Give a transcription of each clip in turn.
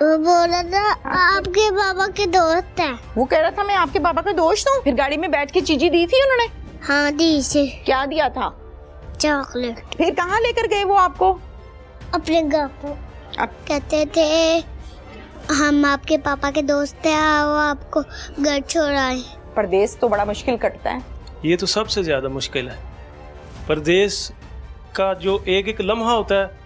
वो बोल रहा था आपके पापा के दोस्त है। वो कह रहा था मैं आपके पापा का दोस्त हूँ। फिर गाड़ी में बैठ के चीजी दी थी उन्होंने? हाँ दी से। क्या दिया था? चॉकलेट। फिर कहाँ लेकर गए वो आपको? अपने घर पर। कहते थे हम आपके पापा के दोस्त हैं, वो आपको घर छोड़ आए। परदेश तो बड़ा मुश्किल कटता है। ये तो सबसे ज्यादा मुश्किल है। परदेश का जो एक एक लम्हा होता है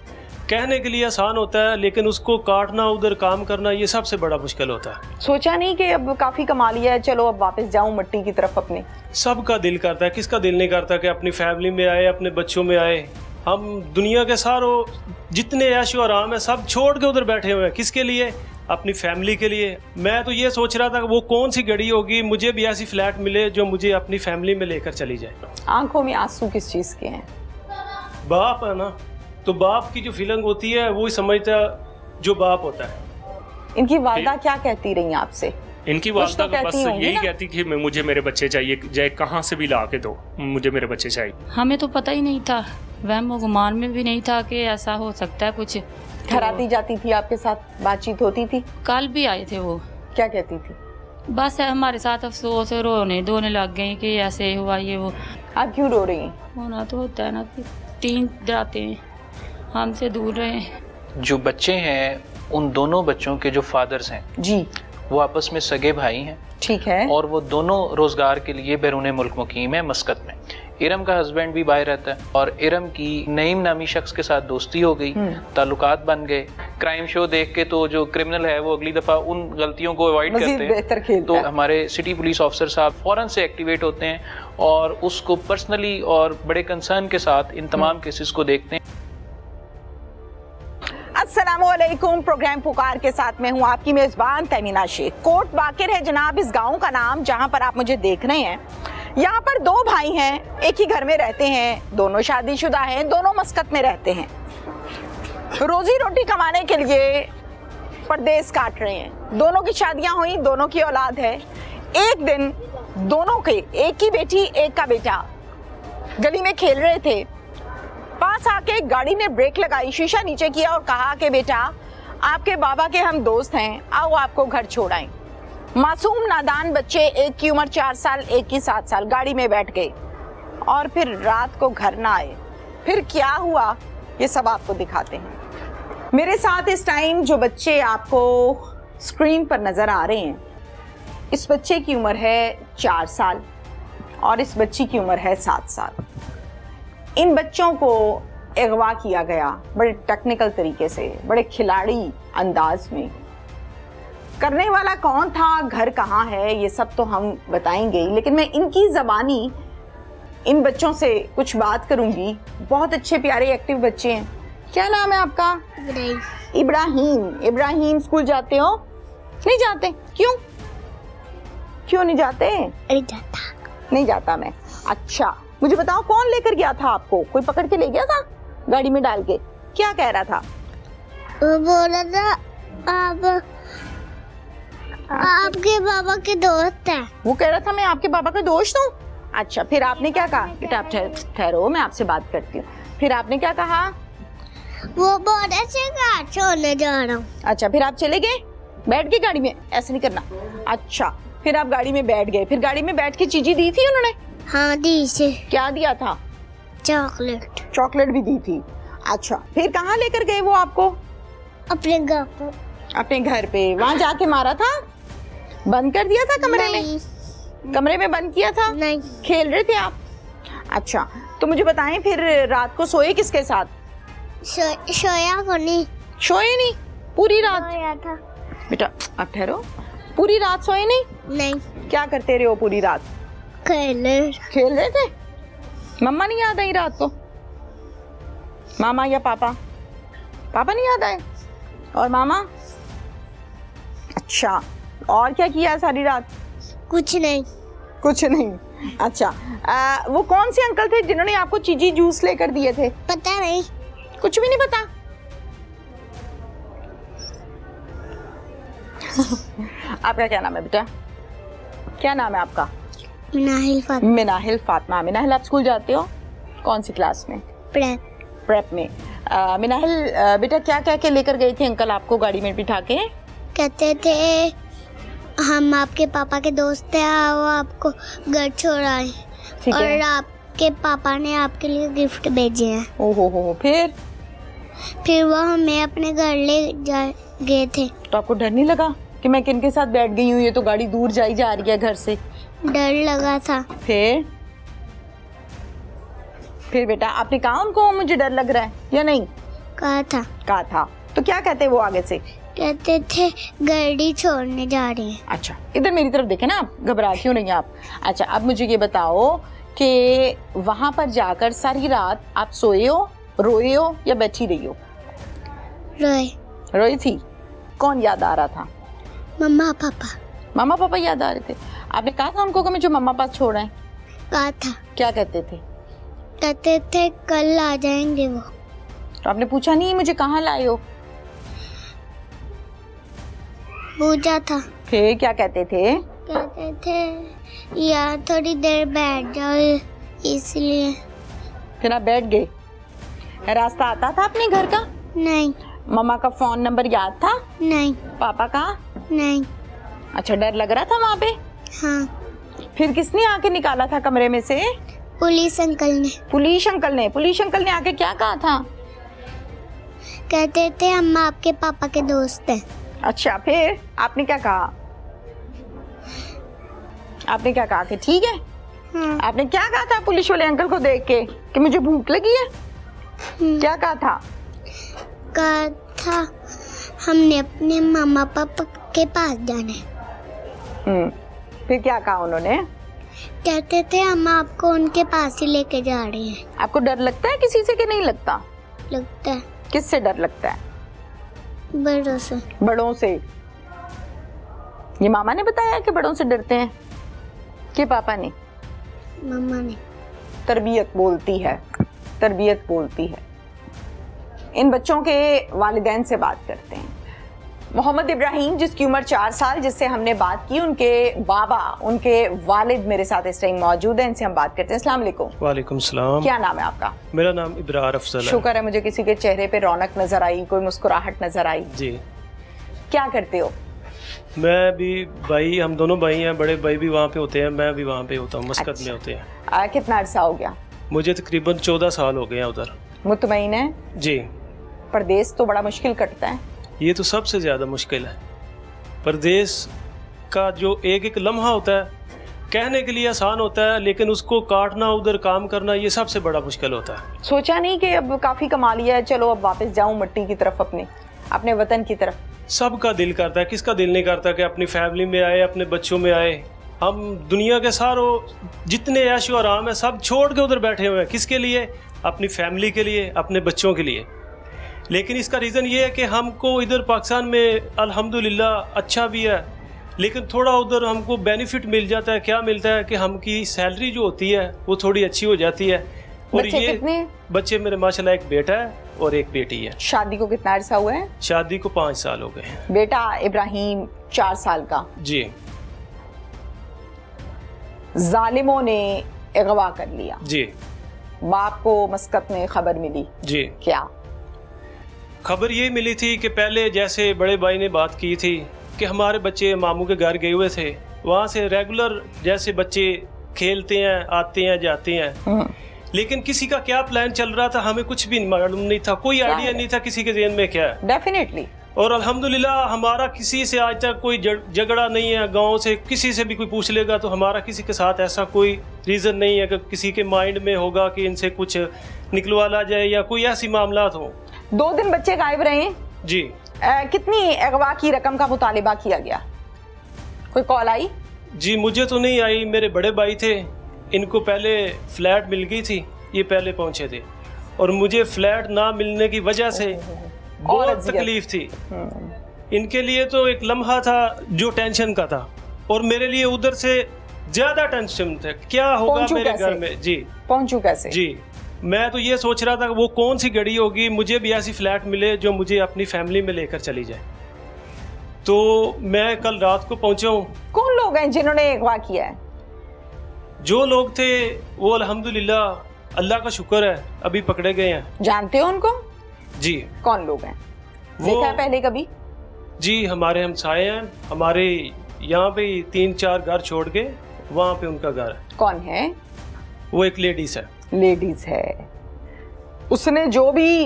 कहने के लिए आसान होता है, लेकिन उसको काटना, उधर काम करना, ये सबसे बड़ा मुश्किल होता है। सोचा नहीं कि अब काफी कमा लिया है, चलो अब वापस जाऊं मट्टी की तरफ अपने? सबका दिल करता है, किसका दिल नहीं करता कि अपनी फैमिली में आए, अपने बच्चों में आए। हम दुनिया के सारों जितने ऐशो आराम है सब छोड़ के उधर बैठे हुए हैं। किसके लिए? अपनी फैमिली के लिए। मैं तो ये सोच रहा था कि वो कौन सी घड़ी होगी मुझे भी ऐसी फ्लैट मिले जो मुझे अपनी फैमिली में लेकर चली जाए। आंखों में आंसू किस चीज के हैं? बाप है ना, तो बाप की जो फीलिंग होती है वो ही समझता जो बाप होता है। इनकी वालिदा क्या कहती रही आपसे? इनकी वालिदा तो बस यही कहती कि मुझे मेरे बच्चे चाहिए, चाहे कहाँ से भी ला के दो, मुझे मेरे बच्चे चाहिए। हमें तो पता ही नहीं था, वहम गुमान में भी नहीं था कि ऐसा हो सकता है कुछ। घर आती जाती थी आपके साथ, बातचीत होती थी? कल भी आए थे वो। क्या कहती थी? बस हमारे साथ अफसोस रोने धोने लग गए कि ऐसे हुआ ये वो। आप क्यों रो रही हैं? होना तो होता है ना कि 3 जाते हमसे दूर रहे। जो बच्चे हैं उन दोनों बच्चों के जो फादर्स हैं जी, वो आपस में सगे भाई हैं। ठीक है। और वो दोनों रोजगार के लिए बैरून मुल्क मुकीम है मस्कत में। इरम का हस्बैंड भी बाहर रहता है और इरम की नईम नामी शख्स के साथ दोस्ती हो गई, ताल्लुकात बन गए। क्राइम शो देख के तो जो क्रिमिनल है वो अगली दफा उन गलतियों को अवॉइड करते हैं। तो हमारे सिटी पुलिस ऑफिसर साहब फौरन से एक्टिवेट होते हैं और उसको पर्सनली और बड़े कंसर्न के साथ इन तमाम केसेस को देखते हैं। अस्सलामुअलैकुम। प्रोग्राम पुकार के साथ मैं हूँ आपकी मेजबान तमीना शेख। कोट बाकिर है जनाब इस गांव का नाम जहाँ पर आप मुझे देख रहे हैं। यहाँ पर 2 भाई हैं, एक ही घर में रहते हैं, दोनों शादीशुदा हैं, दोनों मस्कत में रहते हैं। रोजी रोटी कमाने के लिए परदेश काट रहे हैं। दोनों की शादियां हुई, दोनों की औलाद है। एक दिन दोनों के, एक की बेटी एक का बेटा, गली में खेल रहे थे। पास आके गाड़ी ने ब्रेक लगाई, शीशा नीचे किया और कहा कि बेटा आपके बाबा के हम दोस्त हैं, आओ आपको घर छोड़ाएं। मासूम नादान बच्चे, एक की उम्र 4 साल, एक की 7 साल, गाड़ी में बैठ गए और फिर रात को घर ना आए। फिर क्या हुआ ये सब आपको दिखाते हैं। मेरे साथ इस टाइम जो बच्चे आपको स्क्रीन पर नजर आ रहे हैं, इस बच्चे की उम्र है 4 साल और इस बच्ची की उम्र है 7 साल। इन बच्चों को अगवा किया गया बड़े टेक्निकल तरीके से, बड़े खिलाड़ी अंदाज में। करने वाला कौन था, घर कहाँ है, ये सब तो हम बताएंगे, लेकिन मैं इनकी ज़बानी इन बच्चों से कुछ बात करूंगी। बहुत अच्छे प्यारे एक्टिव बच्चे हैं। क्या नाम है आपका? इब्राहिम। इब्राहिम स्कूल जाते हो? नहीं जाते? क्यों क्यों नहीं जाते? नहीं जाता मैं। अच्छा मुझे बताओ कौन लेकर गया था आपको? कोई पकड़ के ले गया था गाड़ी में डाल के? क्या कह रहा था? वो बोल रहा था आपके पापा के दोस्त हैं। वो कह रहा था मैं आपके पापा का दोस्त हूँ। अच्छा फिर आपने क्या कहा? बेटा आप ठहरो, मैं आपसे बात करती हूँ। फिर आपने क्या कहा? वो बोल रहे थे छोड़ने जा रहा हूँ। अच्छा फिर आप चले गए, बैठ गए गाड़ी में? ऐसे नहीं करना। अच्छा फिर आप गाड़ी में बैठ गए, फिर गाड़ी में बैठ के चीजी दी थी उन्होंने? हाँ दी से। क्या दिया था? चॉकलेट। चॉकलेट भी दी थी। अच्छा फिर कहाँ लेकर गए वो आपको? अपने घर पर। अपने घर पे? वहाँ जाके मारा था? बंद कर दिया था कमरे में? कमरे में बंद किया था? नहीं। खेल रहे थे आप? अच्छा तो मुझे बताएं फिर रात को सोए किसके साथ? सोया को नहीं। सोए नहीं पूरी रात? सोया था। बेटा आप ठहरो, पूरी रात सोए नहीं? नहीं। क्या करते रहे हो पूरी रात? खेल रहे थे? मम्मा नहीं याद आई रात को? मामा या पापा? पापा नहीं याद आए? और मामा? अच्छा और क्या किया सारी रात? कुछ नहीं। कुछ नहीं। अच्छा वो कौन से अंकल थे जिन्होंने आपको चीजी जूस लेकर दिए थे? पता नहीं। कुछ भी नहीं पता? आपका क्या नाम है बेटा? क्या नाम है आपका? मिनाहिल फातिमा। मिनाहिल फातिमा। मिनाहिल आप स्कूल जाते हो? कौन सी क्लास में? प्रेप। प्रेप में। मिनाहिल बेटा क्या क्या के लेकर गए थे अंकल आपको गाड़ी में बिठा के? कहते थे हम आपके पापा के दोस्त हैं, आओ आपको घर छोड़ाएं। ठीक है। और आपके पापा ने आपके लिए गिफ्ट भेजे हैं। ओहो हो, फिर वो हमें अपने घर ले जा गए थे। तो आपको डर नहीं लगा कि मैं किन के साथ बैठ गई हूँ, ये तो गाड़ी दूर जाई जा रही है घर से? डर लगा था। फिर बेटा आपने कहा उनको मुझे डर लग रहा है या नहीं? कहा था। तो क्या कहते वो आगे से? कहते थे गाड़ी छोड़ने जा रहे हैं। अच्छा, इधर मेरी तरफ देखे ना, आप घबरा क्यों नहीं आप? अच्छा, अब मुझे ये बताओ कि वहां पर जाकर सारी रात आप सोए हो, रोए हो या बैठी रही हो? रोई थी। कौन याद आ रहा था? मम्मा पापा। मामा पापा याद आ रहे थे। आपने कहा था हमको कि मुझे मम्मा पास छोड़ा है? कहा था। क्या कहते थे? कहते थे कल आ जाएंगे वो। तो आपने पूछा नहीं मुझे कहाँ लाए हो? पूछा था। फिर क्या कहते थे? कहते थे यार थोड़ी देर बैठ जाओ, इसलिए। फिर आप बैठ गए। रास्ता आता था अपने घर का? नहीं। मम्मा का फोन नंबर याद था? नहीं। पापा का? नहीं। अच्छा, डर लग रहा था वहाँ पे? हाँ। फिर किसने आके निकाला था कमरे में से? पुलिस अंकल ने। पुलिस अंकल ने आके क्या कहा था? कहते थे हम आपके पापा के दोस्त हैं। अच्छा, फिर आपने क्या कहा? आपने क्या कहा कि ठीक है? हाँ। आपने क्या कहा था पुलिस वाले अंकल को देख के कि मुझे भूख लगी है? क्या कहा था? कहा था हमने अपने मामा पापा के पास जाना है। फिर क्या कहा उन्होंने? कहते थे हम आपको उनके पास ही लेके जा रहे हैं। आपको डर लगता है किसी से कि नहीं लगता? लगता है। किससे डर लगता है? बड़ों से। बड़ों से। ये मामा ने बताया कि बड़ों से डरते हैं कि पापा ने? मम्मा ने। तरबियत बोलती है। इन बच्चों के वालिदैन से बात करते हैं। मोहम्मद इब्राहिम, जिसकी उम्र 4 साल, जिससे हमने बात की, उनके बाबा, उनके वालिद मेरे साथ इस टाइम मौजूद हैं। इनसे हम बात करते हैं। अस्सलाम वालेकुम। वालेकुम सलाम। क्या नाम है आपका? मेरा नाम इब्रार अफजल है। शुक्र है मुझे किसी के चेहरे पे रौनक नजर आई, कोई मुस्कुराहट नजर आई। जी। क्या करते हो? मैं भी भाई, हम दोनों भाई हैं। बड़े भाई भी वहाँ पे होते हैं, मैं भी वहाँ पे होता हूँ, मस्कत में होते हैं। कितना अरसा हो गया? मुझे तकरीबन 14 साल हो गए हैं उधर। मुतमईन है? जी। परदेश तो बड़ा मुश्किल कटता है। ये तो सबसे ज़्यादा मुश्किल है। परदेश का जो एक एक लम्हा होता है, कहने के लिए आसान होता है, लेकिन उसको काटना, उधर काम करना, ये सबसे बड़ा मुश्किल होता है। सोचा नहीं कि अब काफ़ी कमा लिया है, चलो अब वापस जाऊं मट्टी की तरफ, अपने वतन की तरफ? सबका दिल करता है, किसका दिल नहीं करता कि अपनी फैमिली में आए, अपने बच्चों में आए। हम दुनिया के सारों जितने ऐश और आराम है सब छोड़ के उधर बैठे हुए हैं। किसके लिए? अपनी फैमिली के लिए, अपने बच्चों के लिए। लेकिन इसका रीज़न ये है कि हमको इधर पाकिस्तान में अल्हम्दुलिल्लाह अच्छा भी है, लेकिन थोड़ा उधर हमको बेनिफिट मिल जाता है। क्या मिलता है कि हमकी सैलरी जो होती है वो थोड़ी अच्छी हो जाती है। और बच्चे ये कितने? बच्चे मेरे माशाल्लाह एक बेटा है और एक बेटी है। शादी को कितना अरसा हुआ है? शादी को 5 साल हो गए हैं। बेटा इब्राहिम 4 साल का। जी। जालिमों ने अगवा कर लिया। जी। बाप को मस्कत में खबर मिली। जी। क्या खबर ये मिली थी कि पहले जैसे बड़े भाई ने बात की थी कि हमारे बच्चे मामू के घर गए हुए थे, वहाँ से रेगुलर जैसे बच्चे खेलते हैं, आते हैं, जाते हैं, लेकिन किसी का क्या प्लान चल रहा था हमें कुछ भी मालूम नहीं था, कोई आइडिया नहीं था किसी के ज़हन में क्या है। डेफिनेटली। और अल्हम्दुलिल्लाह हमारा किसी से आज तक कोई झगड़ा नहीं है। गांव से किसी से भी कोई पूछ लेगा तो हमारा किसी के साथ ऐसा कोई रीज़न नहीं है कि किसी के माइंड में होगा कि इनसे कुछ निकलवा ला जाए या कोई ऐसी मामलात हो। 2 दिन बच्चे गायब रहे? जी। कितनी अगवा की रकम का मुतालिबा किया गया? कोई कॉल आई? जी मुझे तो नहीं आई, मेरे बड़े भाई थे, इनको पहले फ्लैट मिल गई थी, ये पहले पहुंचे थे, और मुझे फ्लैट ना मिलने की वजह से बहुत तकलीफ थी। इनके लिए तो एक लम्हा था जो टेंशन का था, और मेरे लिए उधर से ज्यादा टेंशन था क्या होगा मेरे घर में। जी। पहुंचू कैसे? जी मैं तो ये सोच रहा था कि वो कौन सी घड़ी होगी मुझे भी ऐसी फ्लैट मिले जो मुझे अपनी फैमिली में लेकर चली जाए। तो मैं कल रात को पहुंचा हूँ। कौन लोग हैं जिन्होंने अगवा किया है? जो लोग थे वो अल्हम्दुलिल्लाह अल्लाह का शुक्र है अभी पकड़े गए हैं। जानते हो उनको? जी। कौन लोग हैं? देखा है पहले कभी? जी हमारे हमसाए हैं, हमारे यहाँ पे 3-4 घर छोड़ के वहाँ पे उनका घर है। कौन है? वो एक लेडीज है। लेडीज है। उसने जो भी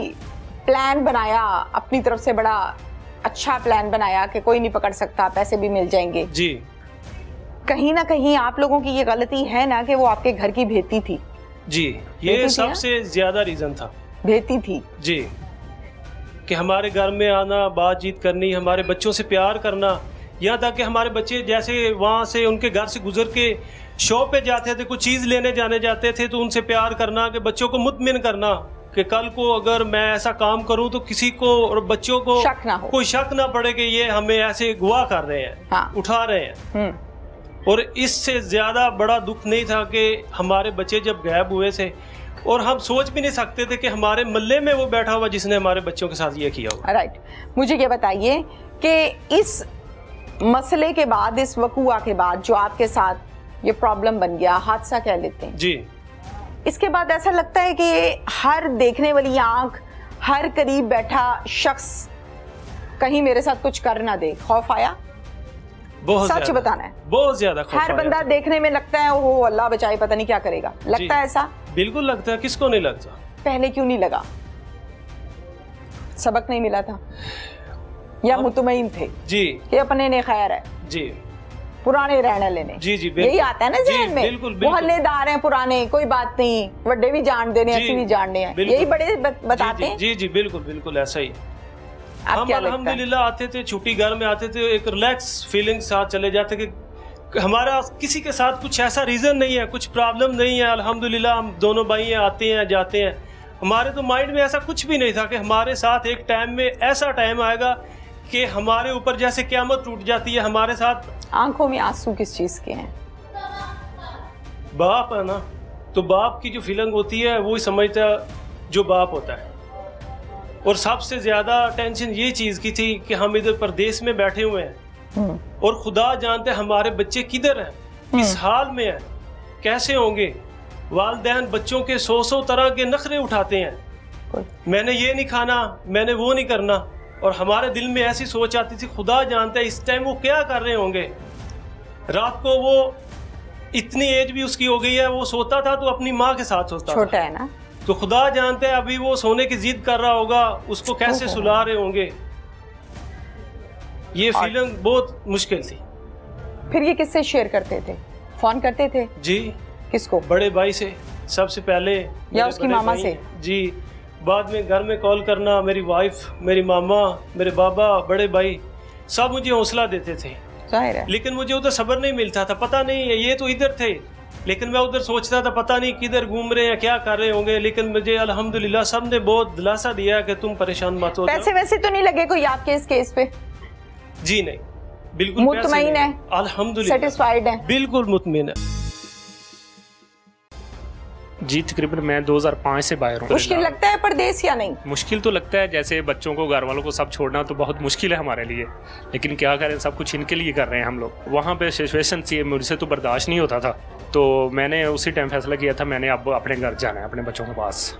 प्लान बनाया अपनी तरफ से, बड़ा अच्छा प्लान बनाया कि कोई नहीं पकड़ सकता, पैसे भी मिल जाएंगे। जी कहीं ना कहीं आप लोगों की ये गलती है ना कि वो आपके घर की भेती थी। जी ये सबसे ज्यादा रीजन था। भेती थी जी, कि हमारे घर में आना, बातचीत करनी, हमारे बच्चों से प्यार करना, यहाँ तक कि हमारे बच्चे जैसे वहाँ से उनके घर से गुजर के शॉप पे जाते थे, कुछ चीज़ लेने जाने जाते थे तो उनसे प्यार करना, कि बच्चों को मुतमिन करना कि कल को अगर मैं ऐसा काम करूँ तो किसी को और बच्चों को शक ना हो, कोई शक ना पड़े कि ये हमें ऐसे गुआ कर रहे हैं। हाँ। उठा रहे हैं। और इससे ज़्यादा बड़ा दुख नहीं था कि हमारे बच्चे जब गायब हुए थे, और हम सोच भी नहीं सकते थे कि हमारे मल्ले में वो बैठा हुआ जिसने हमारे बच्चों के साथ ये किया हुआ। राइट। मुझे ये बताइए कि इस मसले के बाद, इस वकूआ के बाद जो आपके साथ ये प्रॉब्लम बन गया, हादसा कह लेते हैं जी, इसके बाद ऐसा लगता है कि हर देखने वाली आंख, हर करीब बैठा शख्स कहीं मेरे साथ कुछ कर ना दे, खौफ आया? बहुत सच बताना है, बहुत ज्यादा खौफ हर आया बंदा था। देखने में लगता है ओहो अल्लाह बचाए पता नहीं क्या करेगा, लगता है ऐसा? बिल्कुल लगता है, किसको नहीं लगता। पहले क्यों नहीं लगा? सबक नहीं मिला था या मुतमईन थे जी कि अपने ने खैर है? जी, पुराने रहने लेने। जी जी यही आता है ना जहन में। बिल्कुल मोहल्लेदार हैं पुराने, कोई बात नहीं, वड्डे भी जान देने, ऐसी भी जानने हैं, यही बड़े बताते हैं। जी जी बिल्कुल बिल्कुल ऐसा ही। हम अल्हम्दुलिल्लाह आते थे, छुट्टी घर में आते थे, एक रिलैक्स फीलिंग साथ चले जाते कि हमारा किसी के साथ कुछ ऐसा रीजन नहीं है, कुछ प्रॉब्लम नहीं है। अल्हम्दुलिल्लाह हम दोनों भाई हैं, आते हैं जाते हैं। हमारे तो माइंड में ऐसा कुछ भी नहीं था कि हमारे साथ एक टाइम में ऐसा टाइम आएगा कि हमारे ऊपर जैसे क़यामत टूट जाती है। हमारे साथ आंखों में आंसू किस चीज के हैं? बाप है ना, तो बाप की जो फीलिंग होती है वो ही समझता जो बाप होता है। और सबसे ज्यादा टेंशन ये चीज की थी कि हम इधर परदेश में बैठे हुए हैं और खुदा जानते हमारे बच्चे किधर हैं, किस हाल में हैं, कैसे होंगे। वालिदैन बच्चों के 100 तरह के नखरे उठाते हैं, मैंने ये नहीं खाना, मैंने वो नहीं करना। और हमारे दिल में ऐसी सोच आती थी, खुदा जानता है इस टाइम वो क्या कर रहे होंगे। रात को वो इतनी एज भी उसकी हो गई है, वो सोता था तो अपनी माँ के साथ सोता था, छोटा है ना, तो खुदा जानते हैं अभी वो सोने की जिद कर रहा होगा, उसको कैसे सुला रहे होंगे। ये फीलिंग बहुत मुश्किल थी। फिर ये किससे शेयर करते थे? फोन करते थे? जी। किसको? बड़े भाई से सबसे पहले, या उसकी मामा से? जी, बाद में घर में कॉल करना, मेरी वाइफ, मेरी मामा, मेरे बाबा, बड़े भाई सब मुझे हौसला देते थे। जाहिर है। लेकिन मुझे उधर सब्र नहीं मिलता था, पता नहीं ये तो इधर थे, लेकिन मैं उधर सोचता था पता नहीं किधर घूम रहे हैं, क्या कर रहे होंगे। लेकिन मुझे अल्हम्दुलिल्लाह सब ने बहुत दिलासा दिया कि तुम परेशान मत हो। पैसे वैसे तो नहीं लगे कोई आपके इस केस पे? जी नहीं, बिल्कुल मुतमईन है, अल्हम्दुलिल्लाह सेटिस्फाइड है, बिल्कुल मुतमईन है। जी तकरीबन मैं 2005 से बाहर हूँ। मुश्किल लगता है परदेश या नहीं? मुश्किल तो लगता है, जैसे बच्चों को, घर वालों को सब छोड़ना तो बहुत मुश्किल है हमारे लिए, लेकिन क्या करें, सब कुछ इनके लिए कर रहे हैं हम लोग। वहाँ पे सिचुएशन थी, मुझसे तो बर्दाश्त नहीं होता था, तो मैंने उसी टाइम फैसला किया था मैंने अब अपने घर जाना है, अपने बच्चों के पास।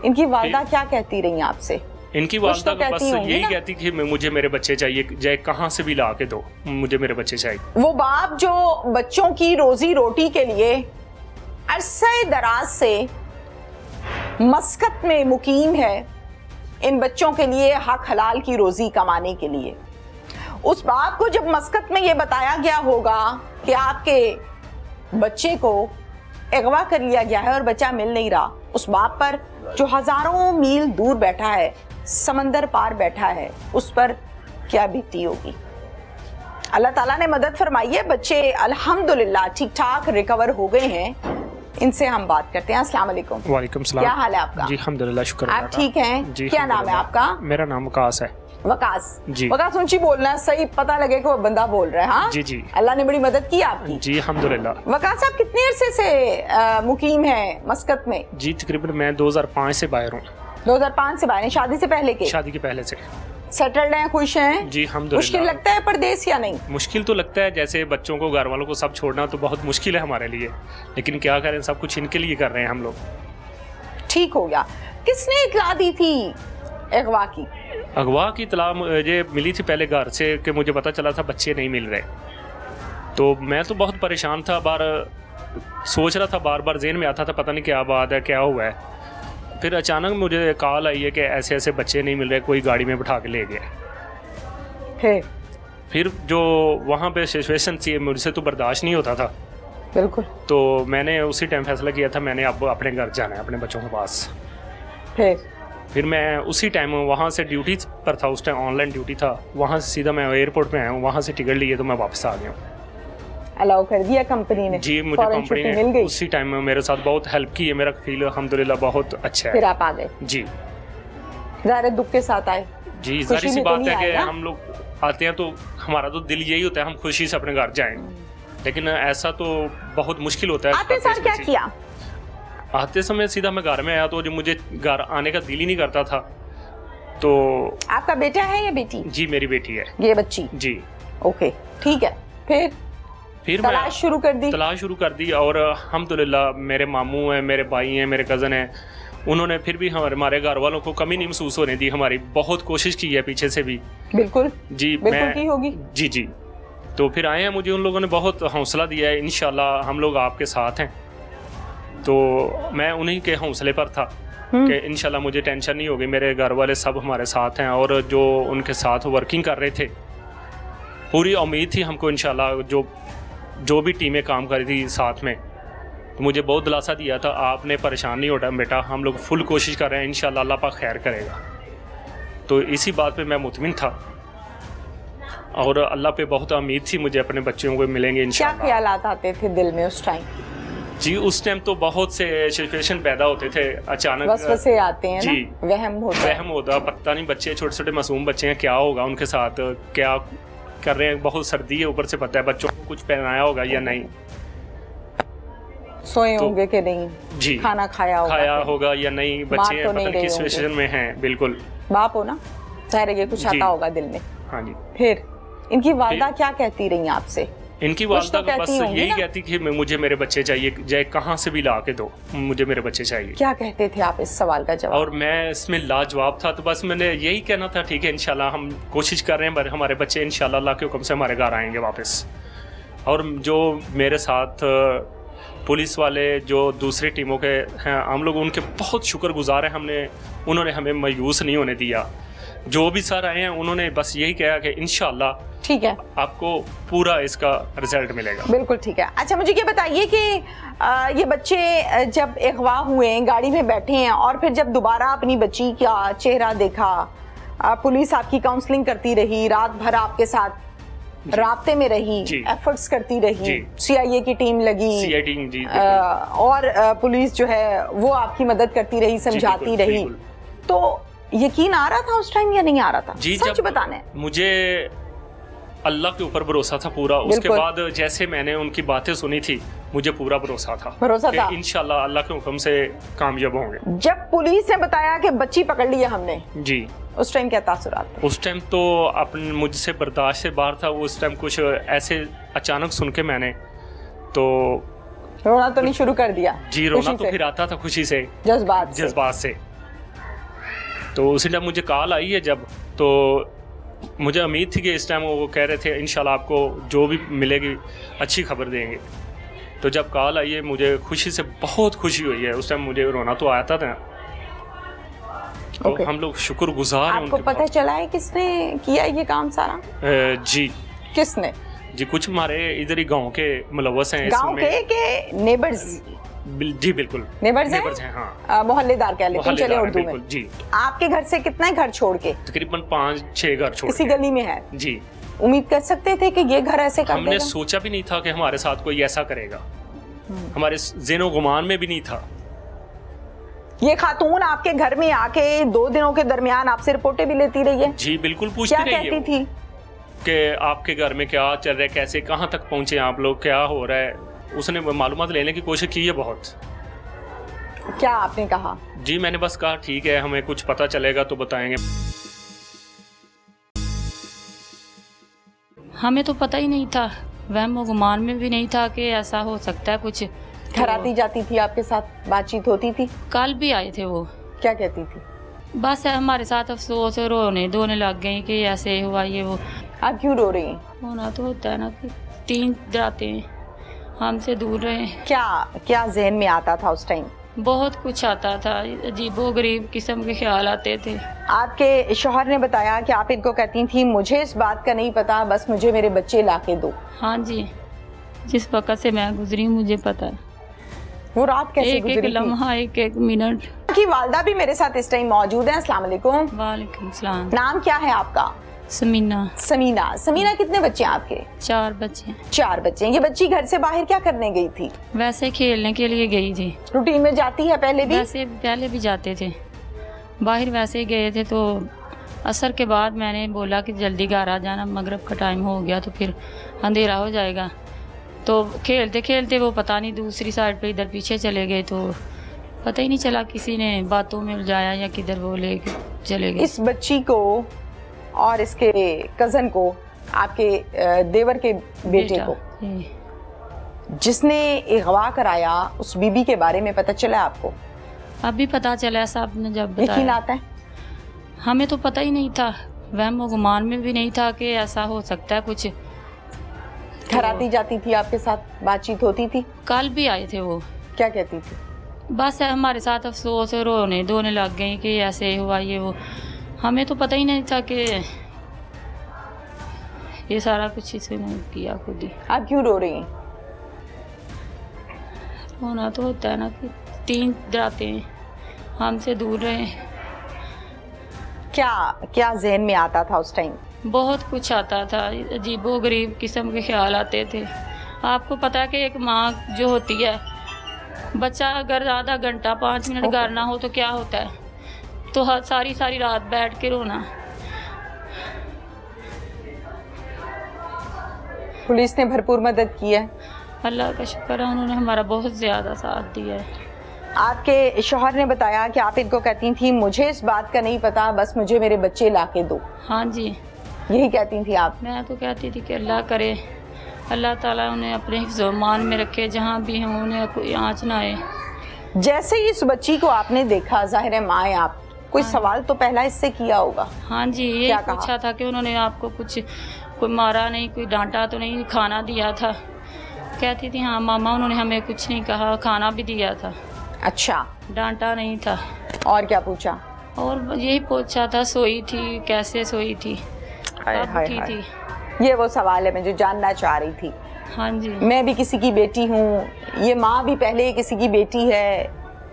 इनकी वालदा क्या कहती रही आपसे? इनकी वालदा तो बस यही कहती कि मुझे मेरे बच्चे चाहिए, चाहे कहाँ से भी ला के दो, मुझे मेरे बच्चे चाहिए। वो बाप जो बच्चों की रोजी रोटी के लिए अरसे दराज से मस्कत में मुकीम है, इन बच्चों के लिए हक हलाल की रोजी कमाने के लिए, उस बाप को जब मस्कत में ये बताया गया होगा कि आपके बच्चे को अगवा कर लिया गया है और बच्चा मिल नहीं रहा, उस बाप पर जो हजारों मील दूर बैठा है, समंदर पार बैठा है, उस पर क्या बीती होगी। अल्लाह ताला ने मदद फरमाई है, बच्चे अल्हम्दुलिल्लाह ठीक ठाक रिकवर हो गए हैं। इनसे हम बात करते हैं। अस्सलाम वालेकुम। वालेकुम सलाम। क्या हाल है आपका? जी अल्हम्दुलिल्लाह, शुक्र। आप ठीक हैं? जी। क्या नाम है आपका? मेरा नाम वकास है। वकास जी। वकास ऊंची बोलना, सही पता लगे कि वो बंदा बोल रहा है। हाँ जी जी, अल्लाह ने बड़ी मदद की आपकी। जी अल्हम्दुलिल्लाह। वकास आप कितने अरसे से मुकीम है मस्कत में? जी तकरीबन मैं 2005 से बाहर हूँ। 2005 से बाहर हैं? शादी से पहले के? शादी के पहले से। सेटल्ड हैं, खुश हैं? जी अल्हम्दुलिल्लाह। मुश्किल लगता है परदेश या नहीं? मुश्किल तो लगता है, जैसे बच्चों को, घर वालों को सब छोड़ना तो बहुत मुश्किल है हमारे लिए, लेकिन क्या करें, सब कुछ इनके लिए कर रहे हैं हम लोग। ठीक हो गया। किसने इतला दी थी अगवा की? अगवा की इत्तला मुझे मिली थी पहले घर से कि मुझे पता चला था बच्चे नहीं मिल रहे, तो मैं तो बहुत परेशान था। सोच रहा था, बार बार जेहन में आता था पता नहीं क्या बात है, क्या हुआ है। फिर अचानक मुझे कॉल आई है कि ऐसे ऐसे बच्चे नहीं मिल रहे, कोई गाड़ी में बिठा के ले गया। फिर जो वहाँ पे सिचुएशन थी मुझसे तो बर्दाश्त नहीं होता था बिल्कुल। तो मैंने उसी टाइम फैसला किया था मैंने अब अपने घर जाना है, अपने बच्चों के पास। फिर मैं उसी टाइम वहाँ से ड्यूटी पर था, उस टाइम ऑनलाइन ड्यूटी था, वहाँ से सीधा मैं एयरपोर्ट में आया हूँ, वहाँ से टिकट लिए तो मैं वापस आ गया हूँ। अलाउ कर दिया कंपनी ने? जी, मुझे कंपनी ने उसी टाइम में मेरे साथ बहुत हेल्प की है, मेरा फील अल्हम्दुलिल्लाह बहुत अच्छा है। फिर आप आ गए? जी। ज़ाहिर दुख के साथ आए? जी, जाहिर सी बात है कि हम लोग आते हैं तो हमारा तो दिल यही होता है हम खुशी से अपने घर जाएं, लेकिन ऐसा तो बहुत मुश्किल होता है। आते साल क्या किया? आते समय सीधा मैं घर में आया, तो जो मुझे घर आने का दिल ही नहीं करता था। तो आपका बेटा है या बेटी? जी, मेरी बेटी है। ये बच्ची? जी। ओके, ठीक है। फिर तलाश शुरू कर दी? तलाश शुरू कर दी, और अल्हम्दुलिल्लाह मेरे मामू हैं, मेरे भाई हैं, मेरे कज़न हैं, उन्होंने फिर भी हमारे घर वालों को कमी नहीं महसूस होने दी। हमारी बहुत कोशिश की है पीछे से भी। बिल्कुल जी, बिल्कुल की होगी। जी जी। तो फिर आए हैं, मुझे उन लोगों ने बहुत हौसला दिया है, इंशाल्लाह हम लोग आपके साथ हैं। तो मैं उन्हीं के हौसले पर था कि इंशाल्लाह मुझे टेंशन नहीं होगी, मेरे घर वाले सब हमारे साथ हैं, और जो उनके साथ वर्किंग कर रहे थे पूरी उम्मीद थी हमको इंशाल्लाह, जो भी टीमें काम कर रही थी साथ में, तो मुझे बहुत दिलासा दिया था आपने परेशान नहीं होना बेटा, हम लोग फुल कोशिश कर रहे हैं, इंशाल्लाह अल्लाह पाक खैर करेगा। तो इसी बात पे मैं मुतमिन था और अल्लाह पे बहुत उम्मीद थी मुझे अपने बच्चों को मिलेंगे इंशाल्लाह। क्या ख्यालात आते थे दिल में उस टाइम? जी, उस टाइम तो बहुत से सिचुएशन पैदा होते थे, अचानक वसवसे आते हैं जी, ना? वहम होता पता नहीं, बच्चे छोटे छोटे मासूम बच्चे हैं, क्या होगा उनके साथ, क्या कर रहे हैं, बहुत सर्दी है ऊपर से, पता है बच्चों को कुछ पहनाया होगा या नहीं, सोए होंगे कि नहीं, जी, खाना खाया होगा या नहीं, बच्चे पता नहीं किस सिचुएशन में हैं। बिल्कुल, बाप हो ना, चाहे ये कुछ आता होगा दिल में। हाँ जी। फिर इनकी वालिदा क्या कहती रही आपसे? इनकी वालिदा तो बस यही कहती कि मुझे मेरे बच्चे चाहिए, चाहे कहाँ से भी ला के दो, मुझे मेरे बच्चे चाहिए। क्या कहते थे आप इस सवाल का जवाब? और मैं इसमें लाजवाब था, तो बस मैंने यही कहना था ठीक है इंशाल्लाह हम कोशिश कर रहे हैं, हमारे बच्चे इंशाल्लाह अल्लाह के हुक्म से हमारे घर आएंगे वापस। और जो मेरे साथ पुलिस वाले जो दूसरी टीमों के हैं, हम लोग उनके बहुत शुक्रगुजार हैं, उन्होंने हमें मायूस नहीं होने दिया। जो भी सर आए हैं उन्होंने बस यही कहा कि इंशाल्लाह ठीक है आपको पूरा इसका रिजल्ट मिलेगा। बिल्कुल ठीक है। अच्छा, मुझे ये बताइए कि ये बच्चे जब अगवा हुए, गाड़ी में बैठे हैं, और फिर जब दोबारा अपनी बच्ची का चेहरा देखा, पुलिस आपकी काउंसलिंग करती रही, रात भर आपके साथ राब्ते में रही, एफर्ट्स करती रही, CIA की टीम लगी, और पुलिस जो है वो आपकी मदद करती रही, समझाती रही, तो यकीन आ रहा था उस टाइम या नहीं आ रहा था? सच बताना है। मुझे अल्लाह के ऊपर भरोसा था पूरा। उसके बाद जैसे मैंने उनकी बातें सुनी थी, मुझे पूरा भरोसा था कि इंशाल्लाह अल्लाह के हुक्म से कामयाब होंगे। जब पुलिस ने बताया कि बच्ची पकड़ ली है हमने, जी, उस टाइम क्या तासुरात थे? उस टाइम तो अपन मुझसे बर्दाश्त से बाहर था। उस टाइम कुछ ऐसे अचानक सुन के मैंने तो रोना तो नहीं शुरू कर दिया? जी, रोना तो फिर आता था खुशी से, जज्बात से। तो उसी टाइम मुझे कॉल आई है जब, तो मुझे उम्मीद थी कि इस टाइम वो कह रहे थे इंशाल्लाह आपको जो भी मिलेगी अच्छी खबर देंगे। तो जब कॉल आई है मुझे खुशी से बहुत खुशी हुई है। उस टाइम मुझे रोना तो आया था ना। तो हम लोग शुक्रगुजार हैं। आपको पता चला है किसने किया ये काम सारा? जी, किसने? जी, कुछ हमारे इधर ही गांव के मुलव्वस हैं, गांव के नेबर्स। जी बिल्कुल, नेबर्स हैं, हाँ। मोहल्लेदार कह लेते हैं, चले उर्दू में। जी। आपके घर से कितने घर छोड़ के? तकरीबन 5-6 घर छोड़ इसी गली में है? जी। उम्मीद कर सकते थे कि ये घर ऐसे कर देगा? हमने सोचा भी नहीं था कि हमारे साथ कोई ऐसा करेगा, हमारे ज़ेनो गुमान में भी नहीं था। ये खातून आपके घर में आके 2 दिनों के दरमियान आपसे रिपोर्टें भी लेती रही है? जी बिल्कुल, पूछती रही है। क्या कहती थी? कि आपके घर में क्या चल रहा है, कैसे कहाँ तक पहुँचे आप लोग, क्या हो रहा है। उसने मालूमात लेने की कोशिश की है बहुत। क्या आपने कहा? जी, मैंने बस कहा ठीक है, हमें कुछ पता चलेगा तो बताएंगे। हमें तो पता ही नहीं था, वहम गुमान में भी नहीं था कि ऐसा हो सकता है कुछ। घर आती जाती थी आपके साथ, बातचीत होती थी? कल भी आए थे वो। क्या कहती थी? बस हमारे साथ अफसोस और रोने धोने लग गए कि ऐसे हुआ ये वो। आप क्यों रो रही हैं? होना तो होता है ना कि 3 रातें हमसे दूर रहे। क्या क्या जहन में आता था उस टाइम? बहुत कुछ आता था, अजीबो गरीब किस्म के ख्याल आते थे। आपके शौहर ने बताया कि आप इनको कहती थी मुझे इस बात का नहीं पता, बस मुझे मेरे बच्चे ला के दो। हाँ जी, जिस वक़्त से मैं गुजरी मुझे पता है। वो रात कैसे एक गुजरी एक लम्हा, एक एक मिनट। की वालदा भी मेरे साथ इस टाइम मौजूद हैं। अस्सलाम वालेकुम। वालेकुम सलाम। नाम क्या है आपका? समीना। समीना। समीना, कितने बच्चे हैं आपके? 4 बच्चे। 4 बच्चे हैं। ये बच्ची घर से बाहर क्या करने गई थी? वैसे खेलने के लिए गई थी। रूटीन में जाती है पहले भी? वैसे पहले भी जाते थे, बाहर वैसे ही गए थे। तो असर के बाद मैंने बोला कि जल्दी घर आ जाना, मगरिब का टाइम हो गया तो फिर अंधेरा हो जाएगा। तो खेलते खेलते वो पता नहीं दूसरी साइड पे इधर पीछे चले गए, तो पता ही नहीं चला, किसी ने बातों में उलझाया या किधर वो लेके चले गए। इस बच्ची को और इसके कजन को, आपके देवर के बेटे को जिसने अगवा कराया, उस बीबी के बारे में पता चला आपको? अभी पता चला, साहब ने जब यकीन बताया। आता है? हमें तो पता ही नहीं था, वहम गुमान में भी नहीं था कि ऐसा हो सकता है कुछ। घर आती जाती थी आपके साथ, बातचीत होती थी? कल भी आए थे वो। क्या कहती थी? बस हमारे साथ अफसोस और रोने धोने लग गए कि ऐसे हुआ ये वो। हमें तो पता ही नहीं था कि ये सारा कुछ इसने किया खुद ही। आप क्यों रो रही हैं? होना तो होता है ना कि 3 रातें हमसे दूर रहे। क्या क्या जहन में आता था उस टाइम? बहुत कुछ आता था, अजीबो गरीब किस्म के ख्याल आते थे। आपको पता है कि एक माँ जो होती है, बच्चा अगर आधा घंटा 5 मिनट घर ना हो तो क्या होता है, तो सारी सारी रात बैठ के रोना। पुलिस ने भरपूर मदद की है? अल्लाह का शुक्र है, उन्होंने हमारा बहुत ज़्यादा साथ दिया है। आपके शौहर ने बताया कि आप इनको कहती थी मुझे इस बात का नहीं पता, बस मुझे मेरे बच्चे ला के दो। हाँ जी, यही कहती थी आप? मैं तो कहती थी कि अल्लाह करे, अल्लाह ताला उन्हें अपने हिफ्ज़-ओ-मान में रखे, जहाँ भी हों उन्हें कोई आँच ना आए। जैसे ही इस बच्ची को आपने देखा, जाहिर है माँ है आप, कोई सवाल तो पहला इससे किया होगा? हाँ जी, ये पूछा था कि उन्होंने आपको कुछ कोई मारा नहीं, कोई डांटा तो नहीं, खाना दिया था? कहती थी हाँ मामा, उन्होंने हमें कुछ नहीं कहा, खाना भी दिया था। अच्छा, डांटा नहीं था। और क्या पूछा? और यही पूछा था सोई थी, कैसे सोई थी, कब उठी थी। ये वो सवाल है मैं जो जानना चाह रही थी। हाँ जी, मैं भी किसी की बेटी हूँ, ये माँ भी पहले किसी की बेटी है,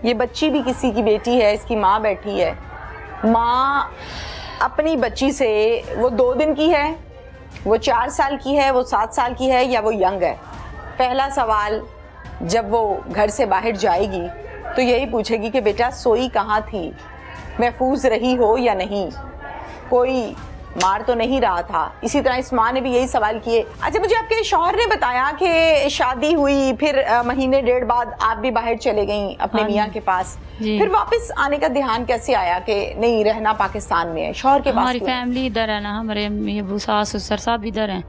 ये बच्ची भी किसी की बेटी है, इसकी माँ बैठी है। माँ अपनी बच्ची से, वो 2 दिन की है, वो 4 साल की है, वो 7 साल की है, या वो यंग है? पहला सवाल, जब वो घर से बाहर जाएगी तो यही पूछेगी कि बेटा सोई कहाँ थी, महफूज रही हो या नहीं, कोई मार तो नहीं रहा था। इसी तरह इस माँ ने भी यही सवाल किए। अच्छा, मुझे आपके शौहर ने बताया कि शादी हुई, फिर महीने 1.5 बाद आप भी बाहर चले गई अपने मियाँ के पास, फिर वापस आने का ध्यान कैसे आया कि नहीं रहना पाकिस्तान में है? शौहर के पास हमारी फैमिली इधर है ना, हमारे अम्मी सास ससुर सब इधर हैं,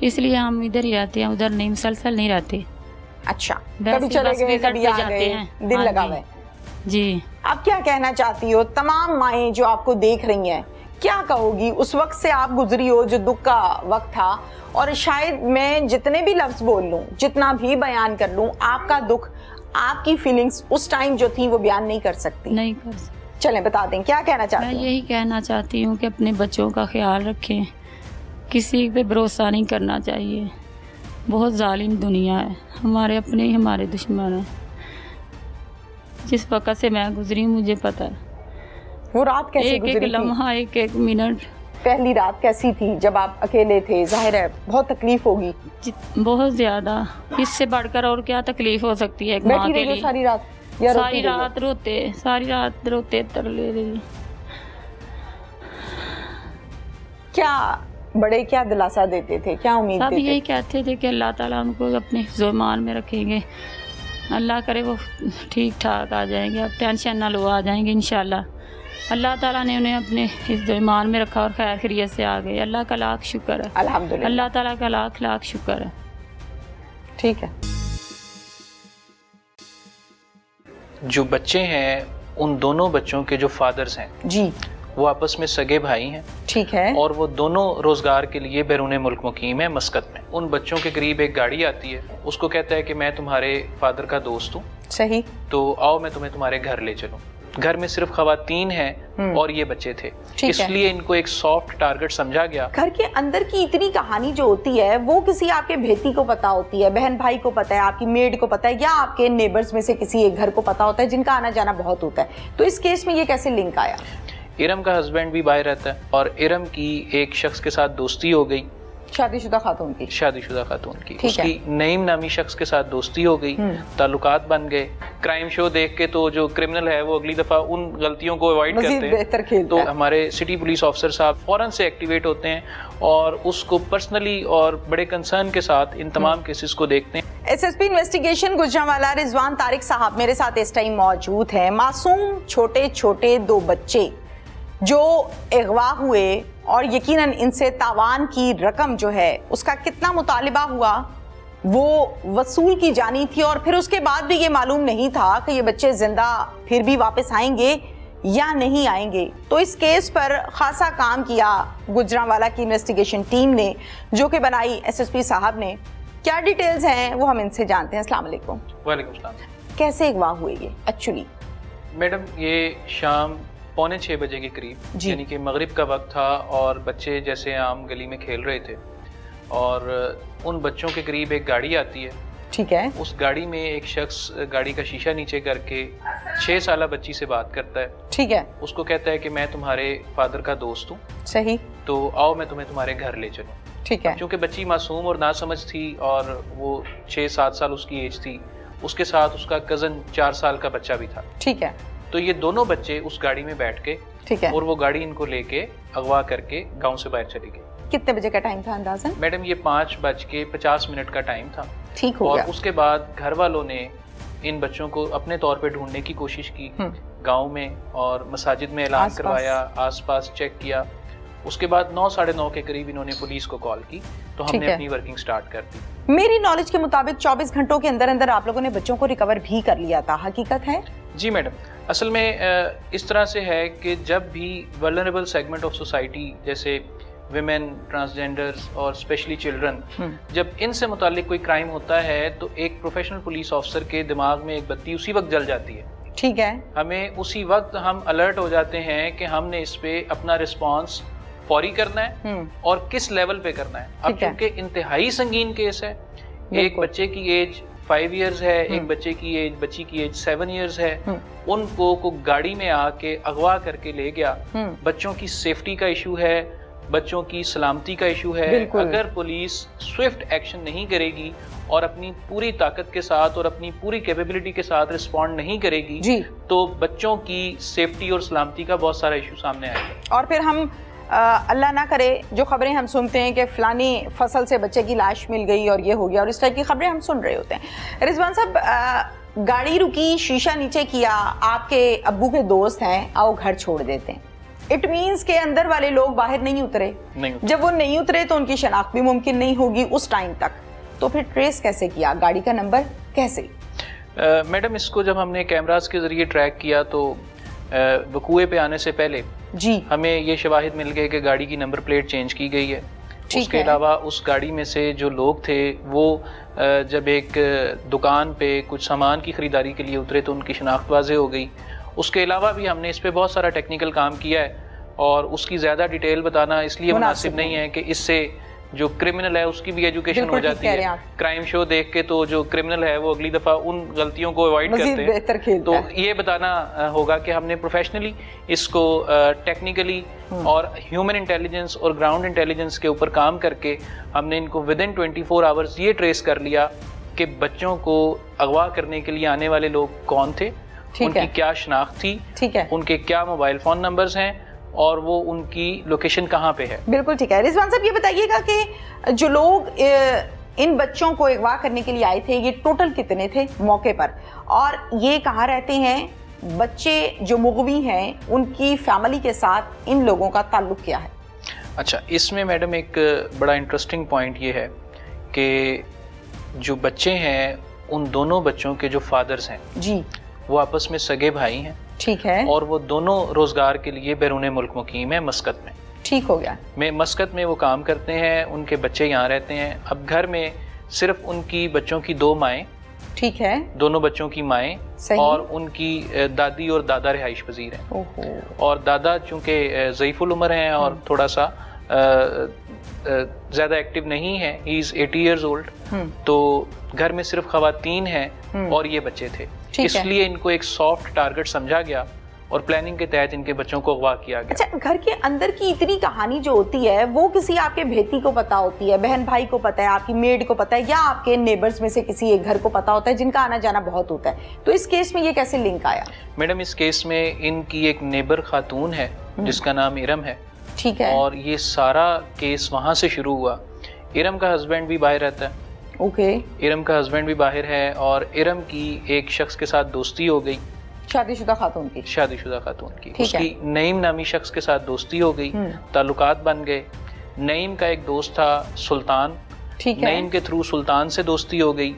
इसलिए हम इधर ही रहते हैं, उधर नहीं, मुसलसल नहीं रहते। अच्छा, कभी चले गए, कभी आ गए, दिल लगा हुआ है जी। आप क्या कहना चाहती हो तमाम माएँ जो आपको देख रही हैं, क्या कहोगी? उस वक्त से आप गुजरी हो जो दुख का वक्त था, और शायद मैं जितने भी लफ्ज बोल लूं, जितना भी बयान कर लूं, आपका दुख, आपकी फीलिंग्स उस टाइम जो थी वो बयान नहीं कर सकती। नहीं कर सकती। चलें बता दें, क्या कहना चाहती हैं? मैं यही कहना चाहती हूँ कि अपने बच्चों का ख्याल रखें, किसी पे भरोसा नहीं करना चाहिए। बहुत जालिम दुनिया है, हमारे अपने ही हमारे दुश्मन हैं। जिस वक्त से मैं गुजरी मुझे पता है। वो रात कैसे गुजरी थी? एक लम्हा, एक एक मिनट। पहली रात कैसी थी जब आप अकेले थे? जाहिर है बहुत तकलीफ होगी। बहुत ज्यादा, इससे बढ़कर और क्या तकलीफ हो सकती है एक माँ के लिए? सारी रात या सारी रात रोते, सारी रात रोते तरले रही। क्या बड़े क्या दिलासा देते थे, क्या उम्मीद सब देते थे? यही कहते थे कि अल्लाह ताला उनको अपने हिफ्ज़-ओ-मान में रखेंगे, अल्लाह करे वो ठीक ठाक आ जाएंगे, अब टेंशन ना लो, आ जाएंगे इंशाल्लाह। अल्लाह ताला ने उन्हें अपने हिफ्ज़-ओ-मान में रखा और खैर खैरियत से आ गए। अल्लाह का लाख शुक्र है, अल्हम्दुलिल्लाह, अल्लाह ताला का लाख लाख शुक्र है। ठीक है। जो बच्चे हैं उन दोनों बच्चों के जो फादर्स हैं जी, वो आपस में सगे भाई हैं। ठीक है। और वो दोनों रोजगार के लिए बैरून मुल्क मुकीम है मस्कत में। उन बच्चों के करीब एक गाड़ी आती है, उसको कहता है कि मैं तुम्हारे फादर का दोस्त हूँ, सही, तो आओ मैं तुम्हें तुम्हारे घर ले चलूँ। घर में सिर्फ खवातीन हैं और ये बच्चे थे, इसलिए इनको एक सॉफ्ट टारगेट समझा गया। घर के अंदर की इतनी कहानी जो होती है वो किसी आपके भेती को पता होती है, बहन भाई को पता है, आपकी मेड को पता है, या आपके नेबर्स में से किसी एक घर को पता होता है जिनका आना जाना बहुत होता है। तो इस केस में ये कैसे लिंक आया? इरम का हस्बैंड भी बाहर रहता है और इरम की एक शख्स के साथ दोस्ती हो गई, शादीशुदा खातून की, शादीशुदा खातून की। उसकी नईम नामी शख्स के साथ दोस्ती हो गई, ताल्लुकात बन गए। क्राइम शो देख के तो जो क्रिमिनल है वो अगली दफा उन गलतियों को अवॉइड करते हैं, तो हमारे सिटी पुलिस ऑफिसर साहब फौरन से एक्टिवेट होते हैं और उसको पर्सनली और बड़े कंसर्न के साथ इन तमाम केसेस को देखते हैं। एसएसपी इन्वेस्टिगेशन गुजरांवाला रिजवान तारिक साहब मेरे साथ इस टाइम मौजूद हैं। मासूम छोटे छोटे दो बच्चे जो अगवा हुए और यकीनन इनसे तावान की रकम जो है उसका कितना मुतालिबा हुआ वो वसूल की जानी थी, और फिर उसके बाद भी ये मालूम नहीं था कि ये बच्चे जिंदा फिर भी वापस आएंगे या नहीं आएंगे। तो इस केस पर खासा काम किया गुजरांवाला की इन्वेस्टिगेशन टीम ने, जो कि बनाई एसएसपी साहब ने। क्या डिटेल्स हैं वो हम इनसे जानते हैं। अस्सलाम वालेकुम। वालेकुम सलाम। कैसे अगवा हुए ये एक्चुअली? मैडम ये शाम 5:45 बजे के करीब, यानी कि मगरिब का वक्त था और बच्चे जैसे आम गली में खेल रहे थे और उन बच्चों के करीब एक गाड़ी आती है। ठीक है। उस गाड़ी में एक शख्स गाड़ी का शीशा नीचे करके 6 साला बच्ची से बात करता है। ठीक है। उसको कहता है कि मैं तुम्हारे फादर का दोस्त हूँ, सही, तो आओ मैं तुम्हें तुम्हारे घर ले चलूँ। ठीक है। क्योंकि बच्ची मासूम और नासमझ थी और वो 6-7 साल उसकी एज थी, उसके साथ उसका कज़न 4 साल का बच्चा भी था। ठीक है। तो ये दोनों बच्चे उस गाड़ी में बैठ के, ठीक है, और वो गाड़ी इनको लेके अगवा करके गांव से बाहर चली गई। कितने बजे का टाइम था अंदाजन? मैडम ये 5:50 का टाइम था। ठीक हो और गया। उसके बाद घर वालों ने इन बच्चों को अपने तौर पे ढूंढने की कोशिश की गांव में और मसाजिद में ऐलान करवाया, आसपास चेक किया। उसके बाद 9-9:30 के करीब इन्होंने पुलिस को कॉल की, तो हमने अपनी वर्किंग स्टार्ट कर दी। मेरी नॉलेज के मुताबिक 24 घंटों के अंदर अंदर आप लोगों ने बच्चों को रिकवर भी कर लिया था, हकीकत है? जी मैडम, असल में इस तरह से है कि जब भी वल्नरेबल सेगमेंट ऑफ सोसाइटी जैसे विमेन, ट्रांसजेंडर्स और स्पेशली चिल्ड्रन, जब इनसे मुतालिक कोई क्राइम होता है तो एक प्रोफेशनल पुलिस ऑफिसर के दिमाग में एक बत्ती उसी वक्त जल जाती है। ठीक है। हमें उसी वक्त हम अलर्ट हो जाते हैं कि हमने इस पे अपना रिस्पांस फौरी करना है और किस लेवल पे करना है। अब क्योंकि इंतहाई संगीन केस है, एक बच्चे की एज 5 इयर्स है, एक बच्चे की एज, बच्ची की एज 7 इयर्स है, उनको को गाड़ी में आके अगवा करके ले गया। बच्चों की सेफ्टी का इशू है, बच्चों की सलामती का इशू है। अगर पुलिस स्विफ्ट एक्शन नहीं करेगी और अपनी पूरी ताकत के साथ और अपनी पूरी कैपेबिलिटी के साथ रिस्पॉन्ड नहीं करेगी जी, तो बच्चों की सेफ्टी और सलामती का बहुत सारा इशू सामने आएगा। और फिर हम अल्लाह ना करे जो खबरें हम सुनते हैं कि फलानी फसल से बच्चे की लाश मिल गई और ये हो गया, और इस टाइप की खबरें हम सुन रहे होते हैं। रिजवान साहब, गाड़ी रुकी, शीशा नीचे किया, आपके अब्बू के दोस्त हैं, आओ घर छोड़ देते हैं। इट मीन्स के अंदर वाले लोग बाहर नहीं उतरे। जब वो नहीं उतरे तो उनकी शनाख्त भी मुमकिन नहीं होगी उस टाइम तक। तो फिर ट्रेस कैसे किया, गाड़ी का नंबर कैसे? मैडम इसको जब हमने कैमरास के जरिए ट्रैक किया तो वकूए पे आने से पहले जी हमें ये शवाहिद मिल गए कि गाड़ी की नंबर प्लेट चेंज की गई है। उसके अलावा उस गाड़ी में से जो लोग थे वो जब एक दुकान पे कुछ सामान की ख़रीदारी के लिए उतरे तो उनकी शनाख्त वाज़ेह हो गई। उसके अलावा भी हमने इस पे बहुत सारा टेक्निकल काम किया है और उसकी ज़्यादा डिटेल बताना इसलिए मुनासिब नहीं है कि इससे जो क्रिमिनल है उसकी भी एजुकेशन हो जाती है। क्राइम शो देख के तो जो क्रिमिनल है वो अगली दफ़ा उन गलतियों को अवॉइड करते हैं। तो ये बताना होगा कि हमने प्रोफेशनली इसको टेक्निकली और ह्यूमन इंटेलिजेंस और ग्राउंड इंटेलिजेंस के ऊपर काम करके हमने इनको विदिन 24 आवर्स ये ट्रेस कर लिया कि बच्चों को अगवा करने के लिए आने वाले लोग कौन थे, उनकी क्या शनाख्त थी, ठीक है, उनके क्या मोबाइल फ़ोन नंबर्स हैं और वो उनकी लोकेशन कहाँ पे है। बिल्कुल ठीक है। रिजवान साहब ये बताइएगा कि जो लोग इन बच्चों को अगवा करने के लिए आए थे ये टोटल कितने थे मौके पर, और ये कहाँ रहते हैं? बच्चे जो मुगवी हैं उनकी फैमिली के साथ इन लोगों का ताल्लुक क्या है? अच्छा, इसमें मैडम एक बड़ा इंटरेस्टिंग पॉइंट ये है कि जो बच्चे हैं उन दोनों बच्चों के जो फादर्स हैं जी वो आपस में सगे भाई हैं। ठीक है। और वो दोनों रोजगार के लिए बैरून मुल्क मुकीम है मस्कत में। ठीक हो गया। में मस्कत में वो काम करते हैं, उनके बच्चे यहाँ रहते हैं। अब घर में सिर्फ उनकी बच्चों की 2 माएँ, ठीक है, दोनों बच्चों की माएँ और उनकी दादी और दादा रिहाइश पजीर हैं। ओहो। और दादा चूंकि ज़ईफुल उम्र हैं और थोड़ा सा ज़्यादा एक्टिव नहीं है, ही इज़ 80 ईयर्स ओल्ड, तो घर में सिर्फ ख़वातीन हैं और ये बच्चे थे, इसलिए इनको एक सॉफ्ट टारगेट समझा गया और प्लानिंग के तहत इनके बच्चों को अगवा किया गया। अच्छा, घर के अंदर की इतनी कहानी जो होती है वो किसी आपके भेती को पता होती है, बहन भाई को पता है, आपकी मेड को पता है, या आपके नेबर्स में से किसी एक घर को पता होता है जिनका आना जाना बहुत होता है, तो इस केस में ये कैसे लिंक आया? मैडम, इस केस में इनकी एक नेबर खातून है जिसका नाम इरम है। ठीक है। और ये सारा केस वहाँ से शुरू हुआ। इरम का हस्बैंड भी बाहर रहता है। ओके। इरम का हस्बैंड भी बाहर है और इरम की एक शख्स के साथ दोस्ती हो गई, शादीशुदा खातून की। शादीशुदा खातून की। उसकी नईम नामी शख्स के साथ दोस्ती हो गई, ताल्लुकात बन गए। नईम का एक दोस्त था सुल्तान, ठीक है। नईम के थ्रू सुल्तान से दोस्ती हो गई।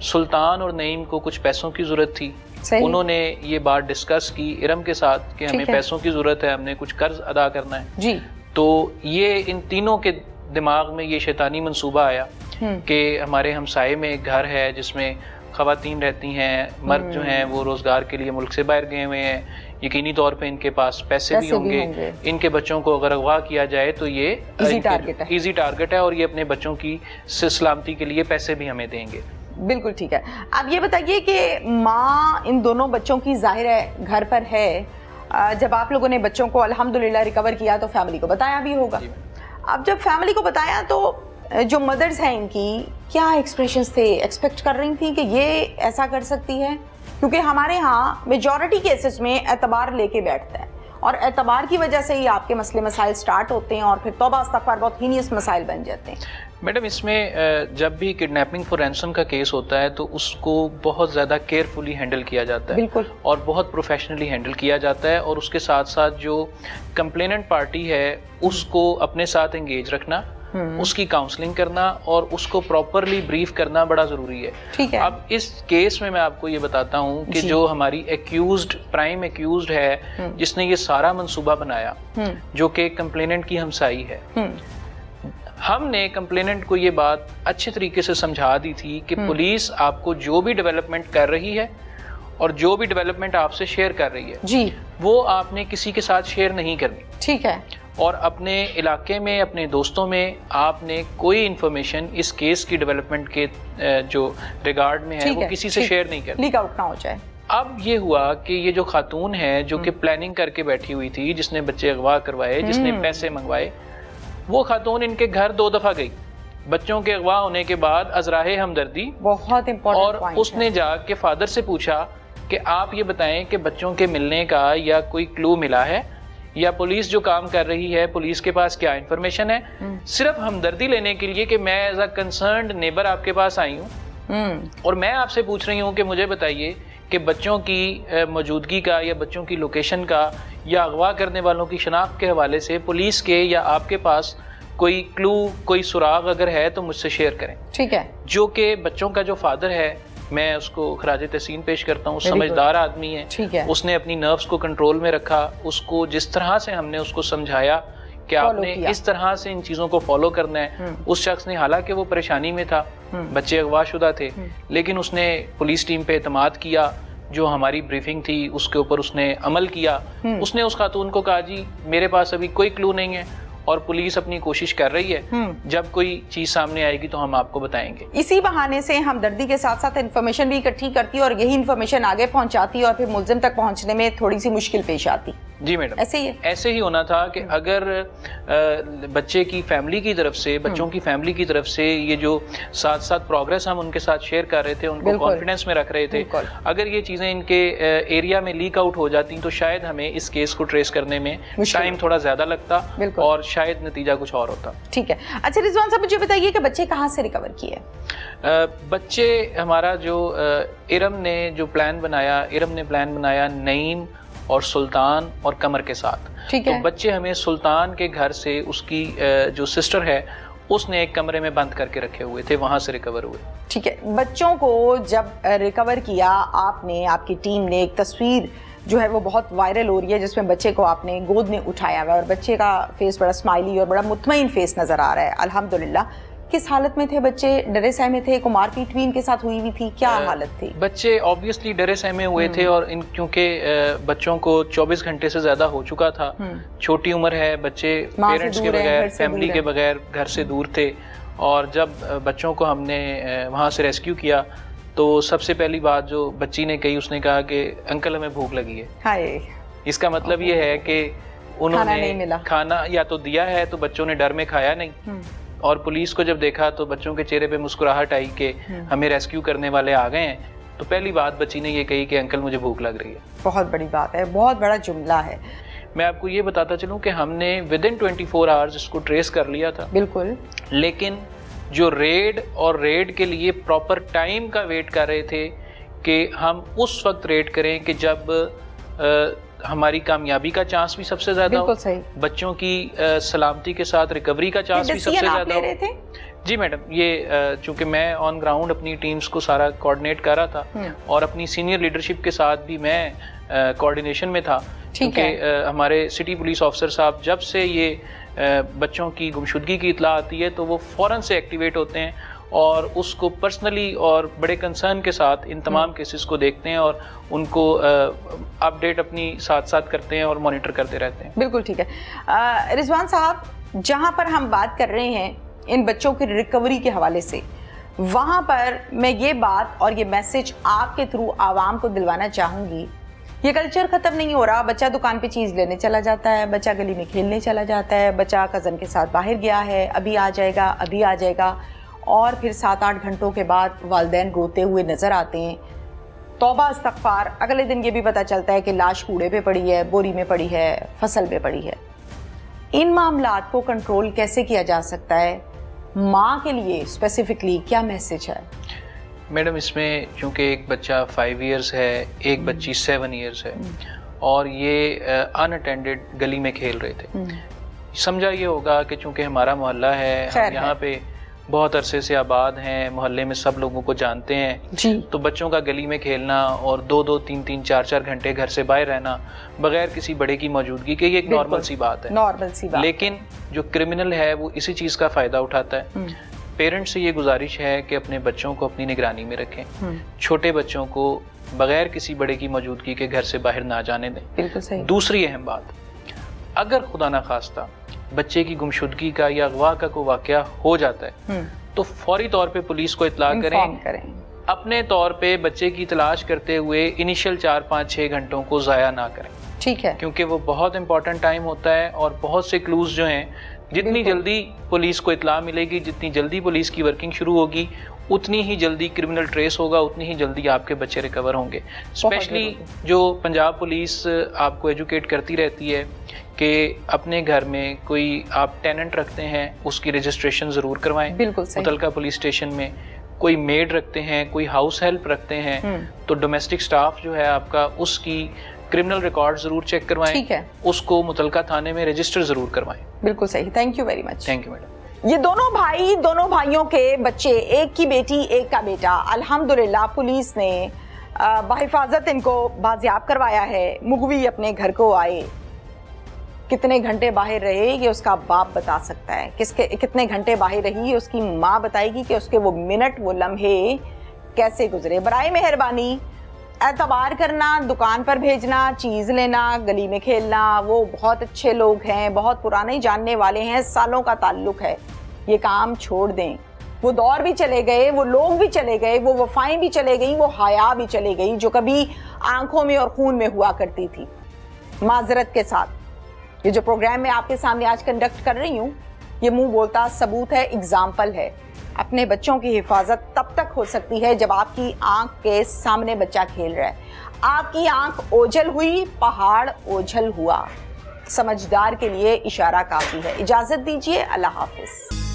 सुल्तान और नईम को कुछ पैसों की जरूरत थी, उन्होंने ये बात डिस्कस की इरम के साथ कि हमें पैसों की जरूरत है, हमने कुछ कर्ज अदा करना है जी। तो ये इन तीनों के दिमाग में ये शैतानी मंसूबा आया कि हमारे हमसाए में एक घर है जिसमें ख़वातीन रहती हैं, मर्द जो हैं वो रोज़गार के लिए मुल्क से बाहर गए हुए हैं, यकीनी तौर पे इनके पास पैसे भी होंगे, इनके बच्चों को अगर अगवा किया जाए तो ये इजी टारगेट है और ये अपने बच्चों की सलामती के लिए पैसे भी हमें देंगे। बिल्कुल ठीक है। अब ये बताइए कि माँ इन दोनों बच्चों की जाहिर है घर पर है, जब आप लोगों ने बच्चों को अल्हम्दुलिल्लाह रिकवर किया तो फैमिली को बताया भी होगा। अब जब फैमिली को बताया तो जो मदर्स हैं इनकी क्या एक्सप्रेशंस थे, एक्सपेक्ट कर रही थी कि ये ऐसा कर सकती है? क्योंकि हमारे यहाँ मेजॉरिटी केसेस में एतबार लेके बैठता है और एतबार की वजह से ही आपके मसले मसाइल स्टार्ट होते हैं और फिर तौबा इस्तग़फ़ार बहुत हीनियस मसाइल बन जाते हैं। मैडम, इसमें जब भी किडनैपिंग फॉर रैंसम का केस होता है तो उसको बहुत ज़्यादा केयरफुली हैंडल किया जाता है। बिल्कुल। और बहुत प्रोफेशनली हैंडल किया जाता है और उसके साथ साथ जो कंप्लेनेंट पार्टी है उसको अपने साथ एंगेज रखना, उसकी काउंसलिंग करना और उसको प्रॉपरली ब्रीफ करना बड़ा ज़रूरी है। ठीक है। अब इस केस में मैं आपको ये बताता हूँ कि जो हमारी प्राइम एक्यूज्ड है जिसने ये सारा मंसूबा बनाया, जो कि कंप्लेनेंट की हमसाई है, हमने कंप्लेनेंट को ये बात अच्छे तरीके से समझा दी थी कि पुलिस आपको जो भी डेवलपमेंट कर रही है और जो भी डेवलपमेंट आपसे शेयर कर रही है जी, वो आपने किसी के साथ शेयर नहीं करनी। ठीक है। और अपने इलाके में, अपने दोस्तों में आपने कोई इन्फॉर्मेशन इस केस की डेवलपमेंट के जो रिगार्ड में है वो किसी से शेयर नहीं करनी, लीक आउट ना हो जाए। अब ये हुआ कि ये जो खातून है जो कि प्लानिंग करके बैठी हुई थी, जिसने बच्चे अगवा करवाए, जिसने पैसे मंगवाए, वो खातून इनके घर 2 दफा गई बच्चों के अगवा होने के बाद अजराहे हमदर्दी। बहुत इंपॉर्टेंट और उसने जाके फादर से पूछा कि आप ये बताएं कि बच्चों के मिलने का या कोई क्लू मिला है या पुलिस जो काम कर रही है पुलिस के पास क्या इन्फॉर्मेशन है, सिर्फ हमदर्दी लेने के लिए कि मैं एज अ कंसर्न्ड नेबर आपके पास आई हूँ और मैं आपसे पूछ रही हूँ कि मुझे बताइए कि बच्चों की मौजूदगी का या बच्चों की लोकेशन का या अगवा करने वालों की शनाख्त के हवाले से पुलिस के या आपके पास कोई क्लू, कोई सुराग अगर है तो मुझसे शेयर करें। ठीक है। जो कि बच्चों का जो फादर है, मैं उसको खराजे तहसीन पेश करता हूँ, समझदार आदमी है, ठीक है। उसने अपनी नर्व्स को कंट्रोल में रखा, उसको जिस तरह से हमने उसको समझाया कि आपने इस तरह से इन चीज़ों को फॉलो करना है, उस शख्स ने, हालांकि वो परेशानी में था, बच्चे अगवाशुदा थे, लेकिन उसने पुलिस टीम पे एतमाद किया, जो हमारी ब्रीफिंग थी उसके ऊपर उसने अमल किया। उसने उस खातून को कहा जी मेरे पास अभी कोई क्लू नहीं है और पुलिस अपनी कोशिश कर रही है, जब कोई चीज सामने आएगी तो हम आपको बताएंगे। इसी बहाने से हमदर्दी के साथ साथ इन्फॉर्मेशन भी इकट्ठी करती है और यही इन्फॉर्मेशन आगे पहुंचाती है और फिर मुल्जिम तक पहुंचने में थोड़ी सी मुश्किल पेश आती। जी मैडम, ऐसे ही है। ऐसे ही होना था कि अगर बच्चे की फैमिली की तरफ से, बच्चों की फैमिली की तरफ से ये जो साथ साथ प्रोग्रेस हम उनके साथ शेयर कर रहे थे, उनको कॉन्फिडेंस में रख रहे थे, अगर ये चीजें इनके एरिया में लीक आउट हो जाती तो शायद हमें इस केस को ट्रेस करने में टाइम थोड़ा ज्यादा लगता और शायद नतीजा कुछ और होता। ठीक है। अच्छा रिजवान साहब, मुझे बताइए कि बच्चे कहाँ से रिकवर किए? बच्चे हमारा जो इरम ने जो प्लान बनाया नईम और सुल्तान और कमर के साथ। ठीक है। तो बच्चे हमें सुल्तान के घर से, उसकी जो सिस्टर है उसने एक कमरे में बंद करके रखे हुए थे, वहां से रिकवर हुए। ठीक है। बच्चों को जब रिकवर किया आपने, आपकी टीम ने, एक तस्वीर जो है वो बहुत वायरल हो रही है, जिसमें बच्चे को आपने गोद में उठाया हुआ है और बच्चे का फेस बड़ा स्माइली और बड़ा मुतमईन फेस नज़र आ रहा है अल्हम्दुलिल्लाह। किस हालत में थे बच्चे? डरे सहमे थे? को मारपीट भी इनके साथ हुई थी? क्या हालत थी? बच्चे ऑब्वियसली डरे सहमे हुए थे और क्योंकि बच्चों को 24 घंटे से ज्यादा हो चुका था, छोटी उम्र है, बच्चे पेरेंट्स के बगैर, फैमिली के बगैर घर से दूर थे। और जब बच्चों को हमने वहाँ से रेस्क्यू किया तो सबसे पहली बात जो बच्ची ने कही, उसने कहा कि अंकल हमें भूख लगी है। हाय। इसका मतलब ये है कि उन्होंने खाना या तो दिया है तो बच्चों ने डर में खाया नहीं, और पुलिस को जब देखा तो बच्चों के चेहरे पे मुस्कुराहट आई कि हमें रेस्क्यू करने वाले आ गए हैं। तो पहली बात बच्ची ने ये कही कि अंकल मुझे भूख लग रही है। बहुत बड़ी बात है, बहुत बड़ा जुमला है। मैं आपको ये बताता चलूं कि हमने विदिन 24 आवर्स इसको ट्रेस कर लिया था। बिल्कुल। लेकिन जो रेड के लिए प्रॉपर टाइम का वेट कर रहे थे कि हम उस वक्त रेड करें कि जब हमारी कामयाबी का चांस भी सबसे ज्यादा हो, बच्चों की सलामती के साथ रिकवरी का चांस भी सबसे ज्यादा हो। जी मैडम, ये चूंकि मैं ऑन ग्राउंड अपनी टीम्स को सारा कोऑर्डिनेट कर रहा था और अपनी सीनियर लीडरशिप के साथ भी मैं कोऑर्डिनेशन में था, क्योंकि हमारे सिटी पुलिस ऑफिसर साहब जब से ये बच्चों की गुमशुदगी की इत्ला आती है तो वो फौरन से एक्टिवेट होते हैं और उसको पर्सनली और बड़े कंसर्न के साथ इन तमाम केसेस को देखते हैं और उनको अपडेट अपनी साथ साथ करते हैं और मॉनिटर करते रहते हैं। बिल्कुल ठीक है। रिजवान साहब, जहां पर हम बात कर रहे हैं इन बच्चों की रिकवरी के हवाले से, वहां पर मैं ये बात और ये मैसेज आपके थ्रू आवाम को दिलवाना चाहूँगी, ये कल्चर ख़त्म नहीं हो रहा। बच्चा दुकान पे चीज़ लेने चला जाता है, बच्चा गली में खेलने चला जाता है, बच्चा कज़न के साथ बाहर गया है, अभी आ जाएगा, और फिर 7-8 घंटों के बाद वालिदैन रोते हुए नज़र आते हैं। तौबा इस्तग़फ़ार, अगले दिन ये भी पता चलता है कि लाश कूड़े पे पड़ी है, बोरी में पड़ी है, फसल पे पड़ी है। इन मामलात को कंट्रोल कैसे किया जा सकता है? माँ के लिए स्पेसिफिकली क्या मैसेज है? मैडम, इसमें चूँकि एक बच्चा 5 इयर्स है, एक बच्ची 7 इयर्स है और ये अनअटेंडेड गली में खेल रहे थे। समझा ये होगा कि चूँकि हमारा मोहल्ला है, हम यहाँ पे बहुत अरसे से आबाद हैं, मोहल्ले में सब लोगों को जानते हैं जी, तो बच्चों का गली में खेलना और 2-2, 3-3, 4-4 घंटे घर से बाहर रहना बगैर किसी बड़े की मौजूदगी के, ये एक नॉर्मल सी बात है। लेकिन जो क्रिमिनल है वो इसी चीज़ का फ़ायदा उठाता है। पेरेंट्स से ये गुजारिश है कि अपने बच्चों को अपनी निगरानी में रखें, छोटे बच्चों को बगैर किसी बड़े की मौजूदगी के घर से बाहर ना जाने दें। बिल्कुल सही। दूसरी अहम बात, अगर खुदा ना खास्ता बच्चे की गुमशुदगी का या अगवा का कोई वाकया हो जाता है तो फौरी तौर पे पुलिस को इत्तला करें। अपने तौर पे बच्चे की तलाश करते हुए इनिशियल 4-5-6 घंटों को ज़ाया ना करें। ठीक है, क्योंकि वो बहुत इंपॉर्टेंट टाइम होता है और बहुत से क्लूज जो हैं, जितनी जल्दी पुलिस को इत्तला मिलेगी, जितनी जल्दी पुलिस की वर्किंग शुरू होगी, उतनी ही जल्दी क्रिमिनल ट्रेस होगा, उतनी ही जल्दी आपके बच्चे रिकवर होंगे। स्पेशली जो पंजाब पुलिस आपको एजुकेट करती रहती है कि अपने घर में कोई आप टेनेंट रखते हैं उसकी रजिस्ट्रेशन ज़रूर करवाएं। बिल्कुल सही। मुतलका पुलिस स्टेशन में कोई मेड रखते हैं, कोई हाउस हेल्प रखते हैं, तो डोमेस्टिक स्टाफ जो है आपका, उसकी क्रिमिनल रिकॉर्ड जरूर चेक करवाएं। ठीक है, उसको मुतलका थाने में रजिस्टर जरूर करवाएं। बिल्कुल सही। Thank you very much. Thank you madam. ये दोनों भाइयों के बच्चे, एक की बेटी एक का बेटा, अल्हम्दुलिल्लाह पुलिस ने बहिफाजत इनको बाजियाब करवाया है। मुगवी अपने घर को आए, कितने घंटे बाहर रहे ये उसका बाप बता सकता है, कितने घंटे बाहर रही ये उसकी माँ बताएगी कि उसके वो मिनट, वो लम्हे कैसे गुजरे। बराए मेहरबानी एतबार करना, दुकान पर भेजना, चीज़ लेना, गली में खेलना। वो बहुत अच्छे लोग हैं, बहुत पुराने जानने वाले हैं, सालों का ताल्लुक है। ये काम छोड़ दें। वो दौर भी चले गए, वो लोग भी चले गए, वो वफाएं भी चले गई, वो हया भी चले गई जो कभी आंखों में और खून में हुआ करती थी। माजरत के साथ ये जो प्रोग्राम मैं आपके सामने आज कंडक्ट कर रही हूँ, ये मुंह बोलता सबूत है, एग्जाम्पल है। अपने बच्चों की हिफाजत तब तक हो सकती है जब आपकी आंख के सामने बच्चा खेल रहा है। आपकी आंख ओझल हुई, पहाड़ ओझल हुआ। समझदार के लिए इशारा काफी है। इजाजत दीजिए, अल्लाह हाफिज।